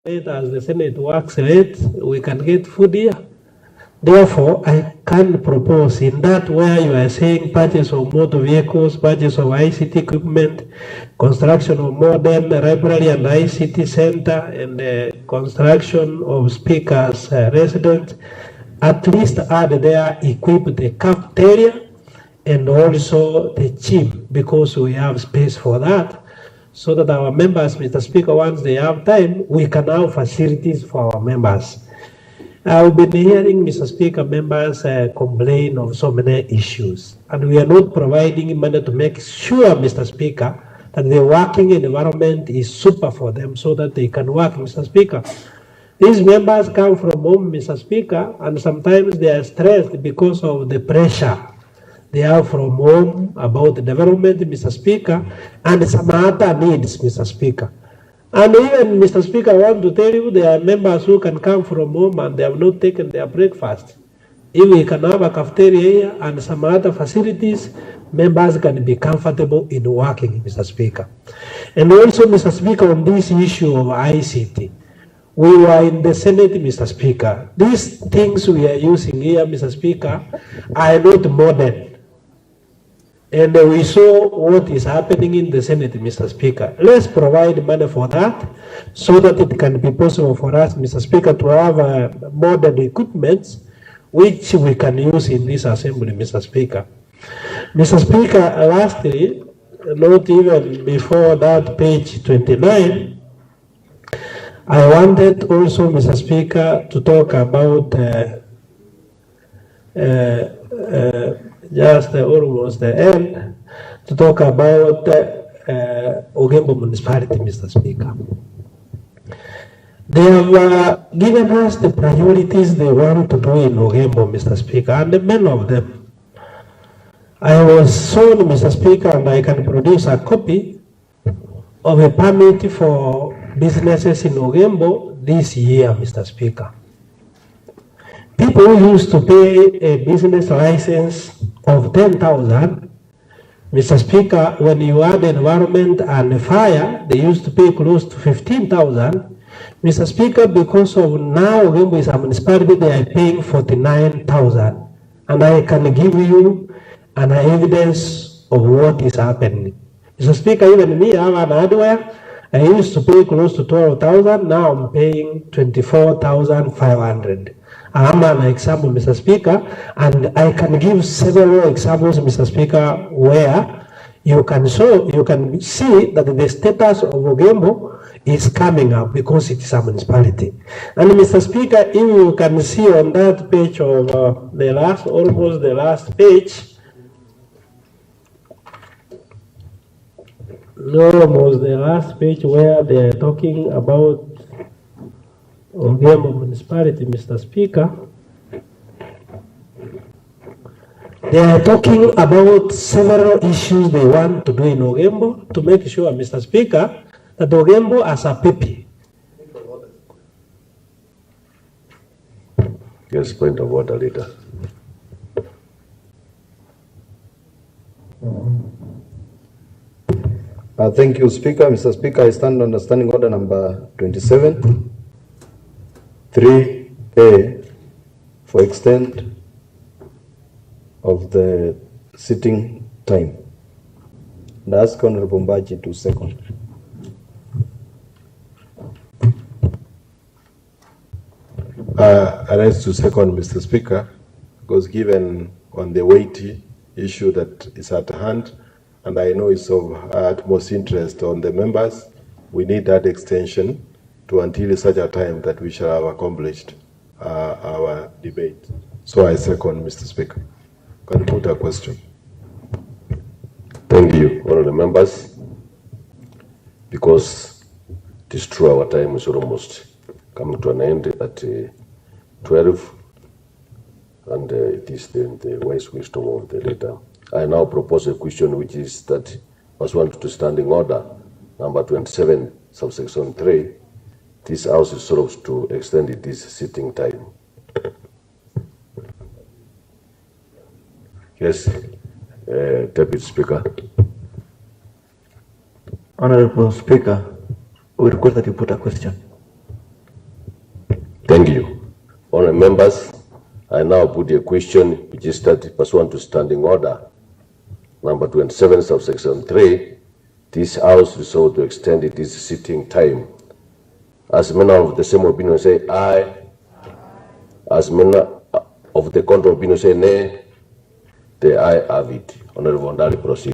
as the Senate works late, we can get food here. Therefore, I can propose in that where you are saying purchase of motor vehicles, purchase of ICT equipment, construction of modern library and ICT center, and construction of speakers' residence, at least add there, equip the cafeteria and also the gym, because we have space for that, so that our members, Mr. Speaker, once they have time, we can have facilities for our members. I've been hearing, Mr. Speaker, members complain of so many issues, and we are not providing money to make sure, Mr. Speaker, that the working environment is super for them so that they can work, Mr. Speaker. These members come from home, Mr. Speaker, and sometimes they are stressed because of the pressure they have from home about the development, Mr. Speaker, and some other needs, Mr. Speaker. And even, Mr. Speaker, I want to tell you, there are members who can come from home and they have not taken their breakfast. If we can have a cafeteria here and some other facilities, members can be comfortable in working, Mr. Speaker. And also, Mr. Speaker, on this issue of ICT, we were in the Senate, Mr. Speaker. These things we are using here, Mr. Speaker, are not modern. And we saw what is happening in the Senate, Mr. Speaker. Let's provide money for that so that it can be possible for us, Mr. Speaker, to have modern equipment which we can use in this assembly, Mr. Speaker. Mr. Speaker, lastly, not even before that page 29, I wanted also, Mr. Speaker, to talk about just almost the end, to talk about Ogembo municipality, Mr. Speaker. They have given us the priorities they want to do in Ogembo, Mr. Speaker, and many of them. I was shown, Mr. Speaker, and I can produce a copy of a permit for businesses in Ogembo this year, Mr. Speaker. People who used to pay a business license of 10,000, Mr. Speaker, when you add environment and fire, they used to pay close to 15,000. Mr. Speaker, because of now Ogembo is a municipality, they are paying 49,000. And I can give you an evidence of what is happening. Mr. Speaker, even me, I have an hardware. I used to pay close to 12,000. Now I'm paying 24,500. I'm an example, Mr. Speaker, and I can give several examples, Mr. Speaker, where you can see that the status of Ogembo is coming up because it is a municipality. And Mr. Speaker, if you can see on that page of almost the last page, almost the last page where they are talking about Ogembo municipality, Mr. Speaker, they are talking about several issues they want to do in Ogembo to make sure, Mr. Speaker, that Ogembo as a pipi. Yes, point of order, leader. Thank you, Speaker. Mr. Speaker, I stand on standing order number 27. 3A for extent of the sitting time. And ask Honorable Mbaji to second. I rise to second, Mr. Speaker, because given on the weighty issue that is at hand, and I know it's of utmost interest on the members, we need that extension to until such a time that we shall have accomplished our debate. So I second, Mr. Speaker. Can you put a question? Thank you, honorable members. Because it is true our time is almost coming to an end at 12, and it is the wise wisdom of the leader. I now propose a question which is that pursuant to standing order number 27, subsection 3, this House is resolved to extend this sitting time. Yes, Deputy Speaker. Honorable Speaker, we request that you put a question. members, I now put a question which is that pursuant to standing order number 27 subsection 3, this House resolved to extend its sitting time. As many of the same opinion say aye, as many of the contrary opinion say nay, the aye have it. Honorable Ndali, proceed.